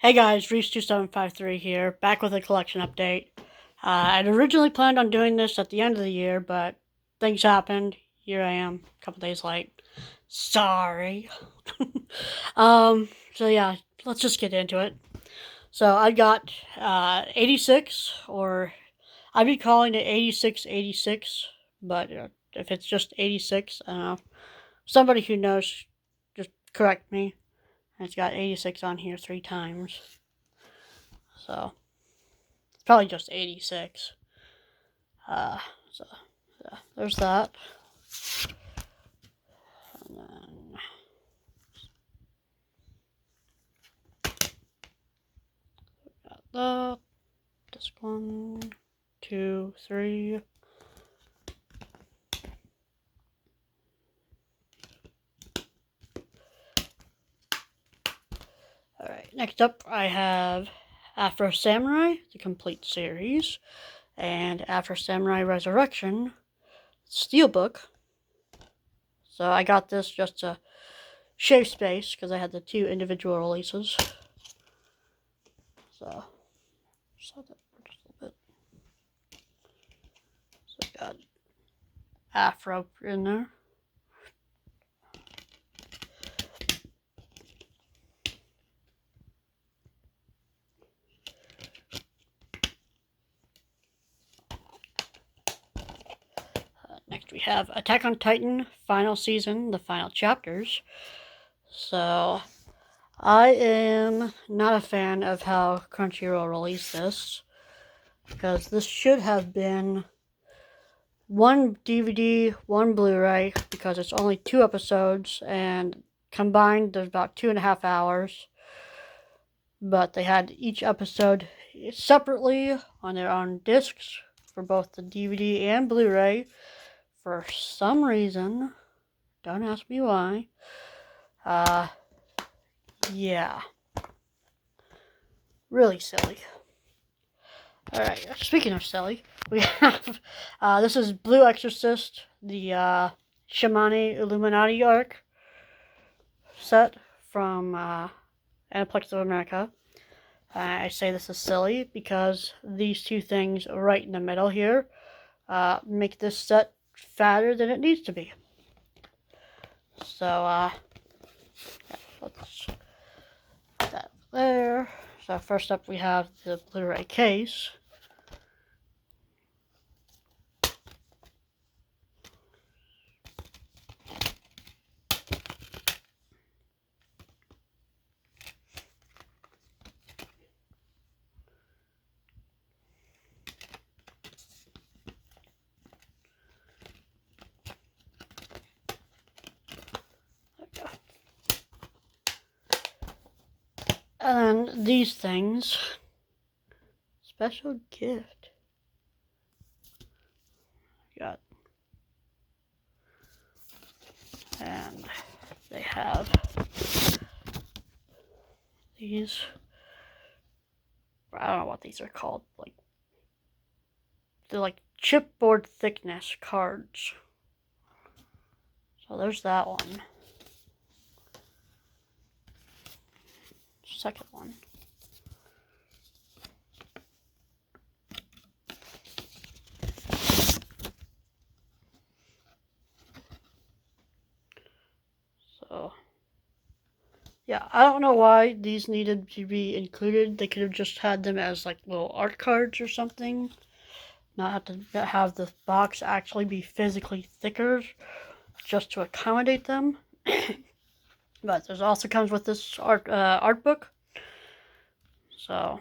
Hey guys, Reese2753 here, back with a collection update. I'd originally planned on doing this at the end of the year, but things happened. Here I am, a couple days late. Sorry. So yeah, let's just get into it. So I got 86, or I'd be calling it 8686, but if it's just 86, I don't know. Somebody who knows, just correct me. It's got 86 on here 3 times. So, it's probably just 86. So, yeah, there's that. And then, got that. Disc 1, 2, 3. Alright, next up I have Afro Samurai, the complete series, and Afro Samurai Resurrection, Steelbook. So I got this just to shave space because I had the 2 individual releases. So just a little bit. So I got Afro in there. Next we have Attack on Titan, final season, the final chapters. So, I am not a fan of how Crunchyroll released this, because this should have been 1 DVD, 1 Blu-ray, because it's only 2 episodes, and combined there's about 2.5 hours. But they had each episode separately on their own discs for both the DVD and Blu-ray. For some reason, don't ask me why. Yeah. Really silly. Alright, speaking of silly, we have, this is Blue Exorcist, the, Shimane Illuminati arc set from, Aniplex of America. I say this is silly because these 2 things right in the middle here, make this set fatter than it needs to be. So, yeah, let's put that there. So first up we have the Blu-ray case. And then these things, special gift. Got, and they have these. I don't know what these are called. Like, they're like chipboard thickness cards. So there's that one. Second one. So, yeah, I don't know why these needed to be included. They could have just had them as like little art cards or something. Not have to have the box actually be physically thicker just to accommodate them. But there's also comes with this art book. So,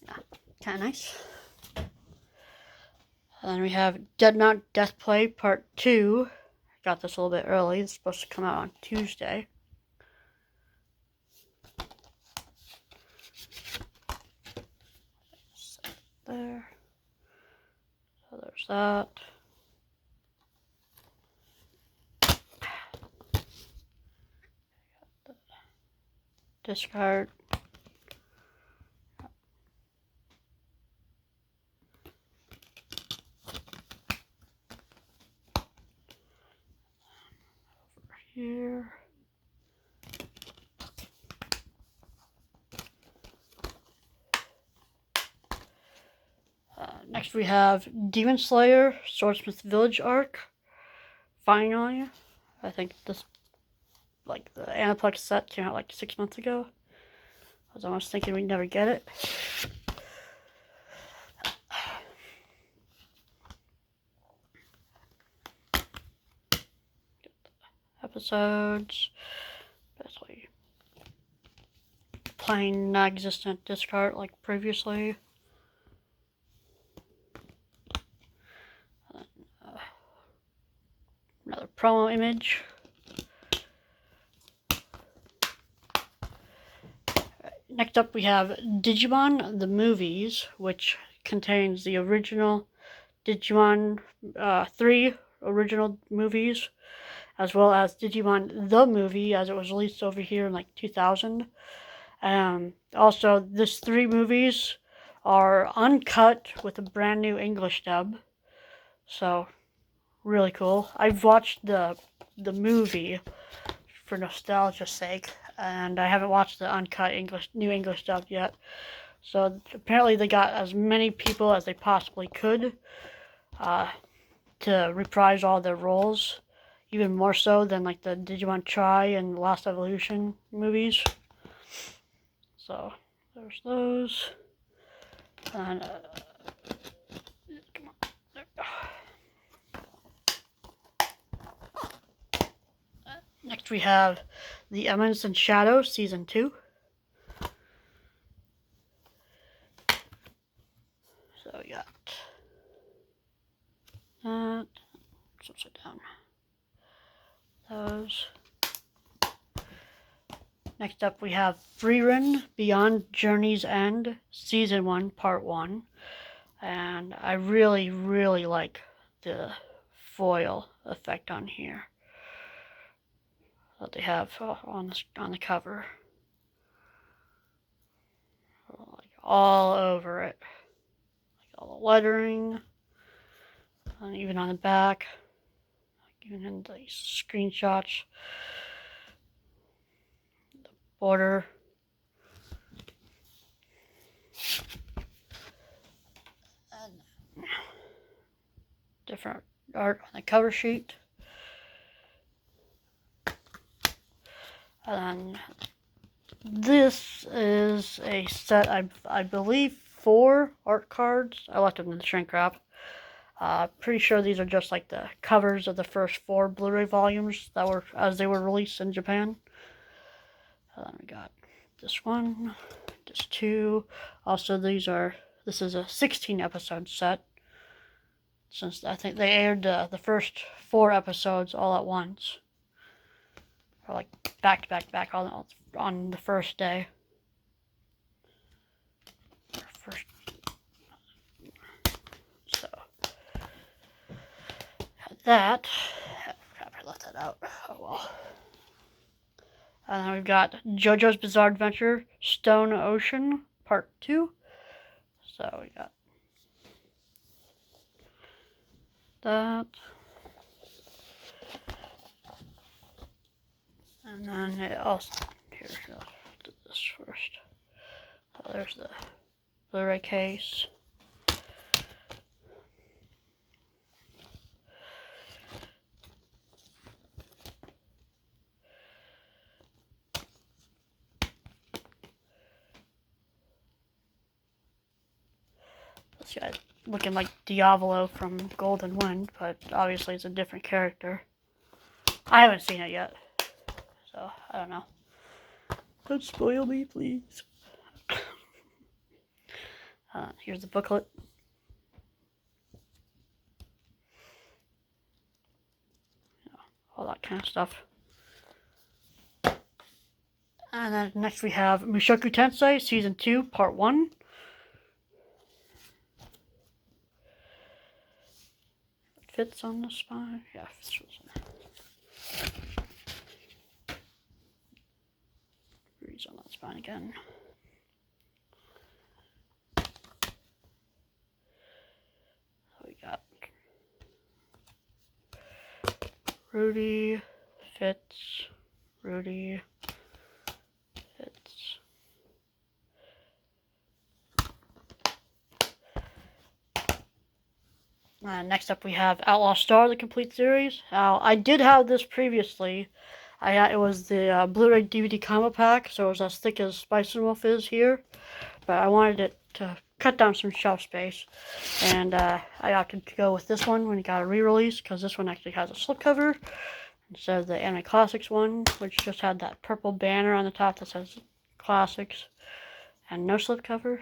yeah, kind of nice. And then we have Dead Mount Death Play Part 2. I got this a little bit early. It's supposed to come out on Tuesday. There. So there's that. Discard. Over here. Next we have Demon Slayer Swordsmith Village arc. Finally, I think this, like, the Aniplex set came out like 6 months ago. I was almost thinking we'd never get it. Episodes, basically plain non-existent discard like previously. Another promo image. Next up we have Digimon the movies, which contains the original Digimon 3 original movies, as well as Digimon the movie, as it was released over here in like 2000. Also, these 3 movies are uncut with a brand new English dub, so really cool. I've watched the movie for nostalgia's sake, and I haven't watched the uncut new English dub yet. So apparently they got as many people as they possibly could to reprise all their roles, even more so than like the Digimon Tri and Lost Evolution movies. So there's those. And come on. Next we have The Eminence and Shadow Season 2. So we got that. It's upside down. Those. Next up we have Frieren Beyond Journey's End Season 1 Part 1. And I really, really like the foil effect on here that they have on the cover. Like all over it. Like all the lettering. And even on the back. Like even in these screenshots. The border. And different art on the cover sheet. And this is a set, I believe, 4 art cards. I left them in the shrink wrap. Pretty sure these are just like the covers of the first 4 Blu-ray volumes that were as they were released in Japan. And then we got this one, this 2. Also, this is a 16 episode set, since I think they aired the first 4 episodes all at once. Or like back to back on the first day. So that. I left that out. Oh well. And then we've got JoJo's Bizarre Adventure Stone Ocean Part 2. So we got that. And then it also, here, I'll do this first. So there's the Blu-ray case. This guy looking like Diavolo from Golden Wind, but obviously it's a different character. I haven't seen it yet, so I don't know. Don't spoil me, please. Here's the booklet. All that kind of stuff. And then next we have Mushoku Tensei Season 2 Part 1. It fits on the spine. Yeah, it fits on there. Breeze on that spine again. So we got Rudy, Fitz, Rudy, Fitz. Next up we have Outlaw Star, the complete series. I did have this previously. It was the Blu-ray DVD combo pack, so it was as thick as Spice and Wolf is here. But I wanted it to cut down some shelf space. And I opted to go with this one when it got a re-release, because this one actually has a slipcover instead of the Anime Classics one, which just had that purple banner on the top that says Classics and no slipcover.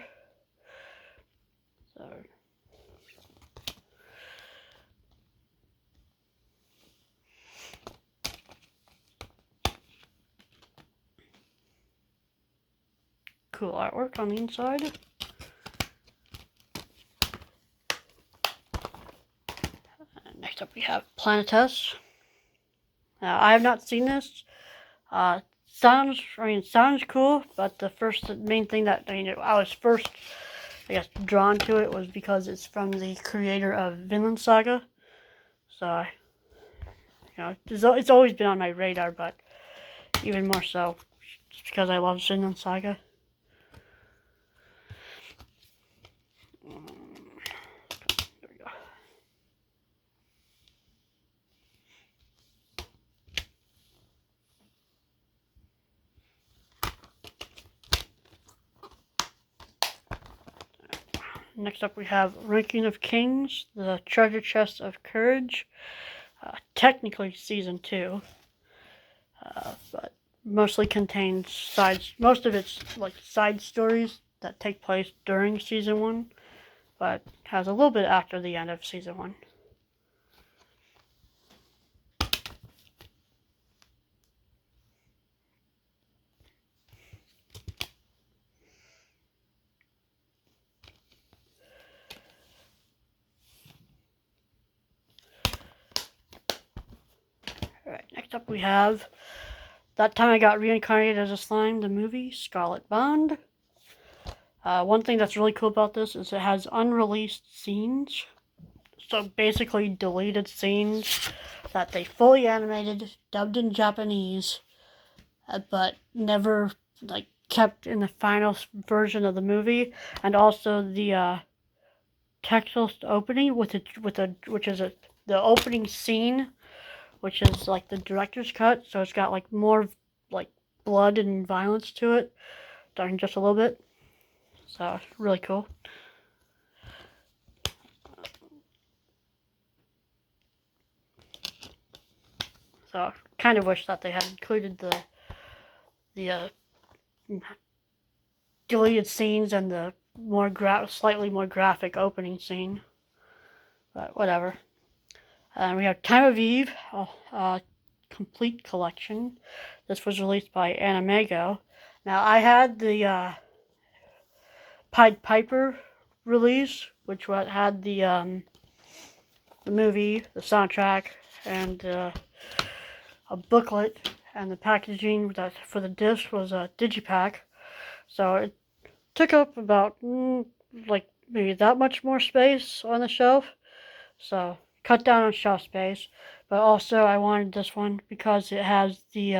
So cool artwork on the inside. Next up we have Planetes. Now, I have not seen this. Sounds cool, but the main thing that I was first, I guess, drawn to it was because it's from the creator of Vinland Saga. So, it's always been on my radar, but even more so, just because I love Vinland Saga. There we go. Next up we have Ranking of Kings, the Treasure Chest of Courage. Technically Season 2, but mostly contains most of it's like side stories that take place during Season 1, but has a little bit after the end of Season 1. Alright, next up we have That Time I Got Reincarnated as a Slime, the movie, Scarlet Bond. One thing that's really cool about this is it has unreleased scenes. So basically deleted scenes that they fully animated, dubbed in Japanese, but never kept in the final version of the movie, and also the text opening which is the opening scene, which is like the director's cut, so it's got like more like blood and violence to it, done just a little bit. So really cool. So kind of wish that they had included the deleted scenes and the slightly more graphic opening scene, but whatever. And we have Time of Eve, complete collection. This was released by Animego. Now I had the Pied Piper release, which had the movie, the soundtrack, and a booklet, and the packaging for the disc was a digipack. So it took up about maybe that much more space on the shelf. So cut down on shelf space. But also I wanted this one because it has the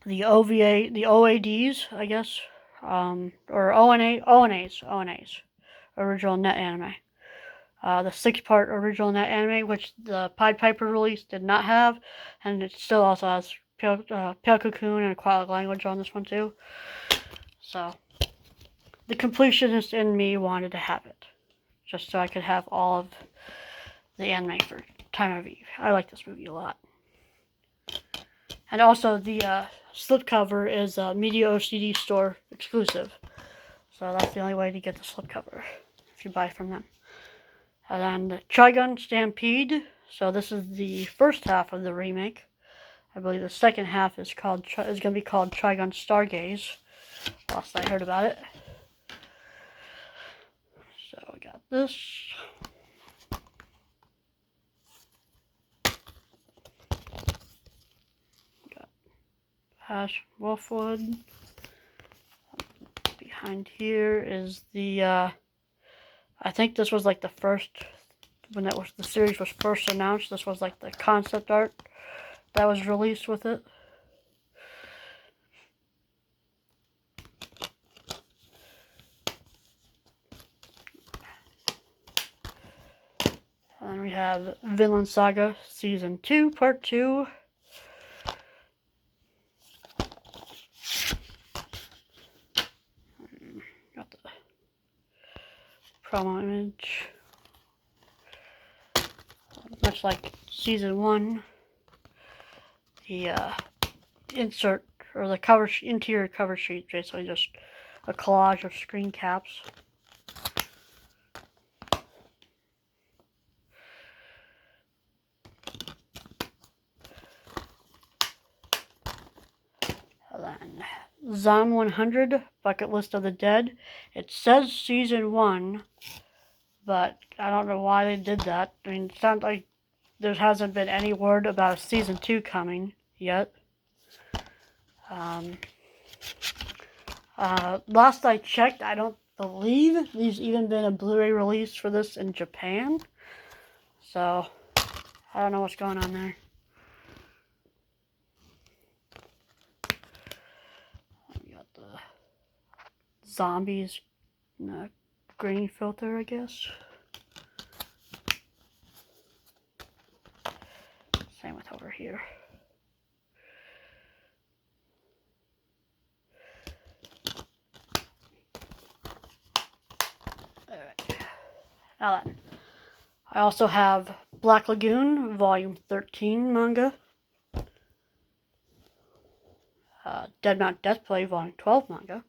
OVA, the OADs, I guess, or ONAs, original net anime. The 6-part original net anime, which the Pied Piper release did not have, and it still also has Pale Cocoon and Aquatic Language on this one too. So the completionist in me wanted to have it, just so I could have all of the anime for Time of Eve. I like this movie a lot. And also the slipcover is a Media OCD store exclusive. So that's the only way to get the slipcover, if you buy from them. And then the Trigun Stampede. So this is the first half of the remake. I believe the second half is going to be called Trigun Stargaze. Last I heard about it. So we got this. Got Ash Wolfwood. Behind here is the I think this was like the first, when the series was first announced, this was like the concept art that was released with it. we have Vinland Saga Season 2, Part 2. Got the promo image. Much like Season 1, the insert, or the interior cover sheet, basically just a collage of screen caps. Then Zom 100, Bucket List of the Dead. It says Season 1, but I don't know why they did that. I mean, it sounds like there hasn't been any word about a Season 2 coming yet. Last I checked, I don't believe there's even been a Blu-ray release for this in Japan. So, I don't know what's going on there. We got the zombies grain filter, I guess. Same with over here. Alright. Now then, I also have Black Lagoon, Volume 13 manga. Dead Mount Deathplay, Volume 12 manga.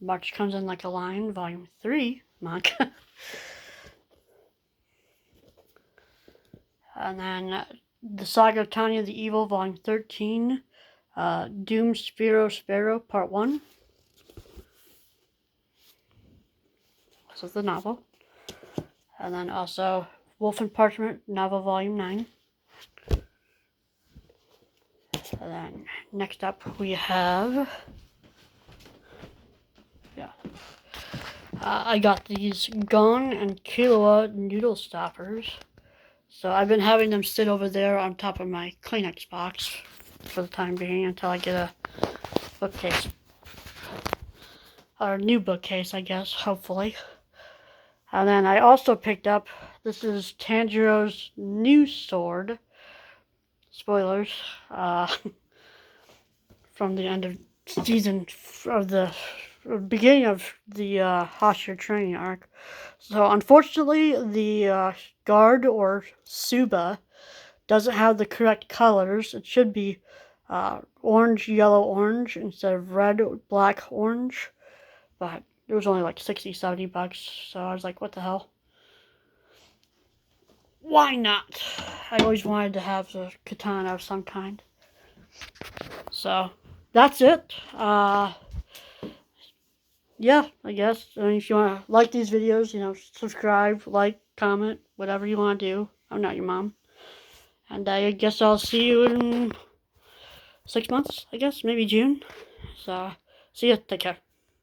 March Comes in Like a Lion, Volume 3 manga. And then the Saga of Tanya the Evil, Volume 13. Doom Sparrow, Part 1. This is the novel. And then also Wolf and Parchment, novel Volume 9. And then next up we have... I got these Gon and Killua noodle stoppers. So I've been having them sit over there on top of my Kleenex box for the time being until I get a bookcase. Or a new bookcase, I guess, hopefully. And then I also picked up, this is Tanjiro's new sword. Spoilers. From the end of season, of the beginning of the Hashira training arc. So unfortunately, the guard, or Suba, doesn't have the correct colors. It should be orange, yellow, orange instead of red, black, orange. But it was only like 60, 70 bucks. So I was like, what the hell? Why not? I always wanted to have a katana of some kind. So that's it. Yeah, I guess. I mean, if you want to like these videos, subscribe, like, comment, whatever you want to do. I'm not your mom. And I guess I'll see you in 6 months, I guess. Maybe June. So, see ya. Take care.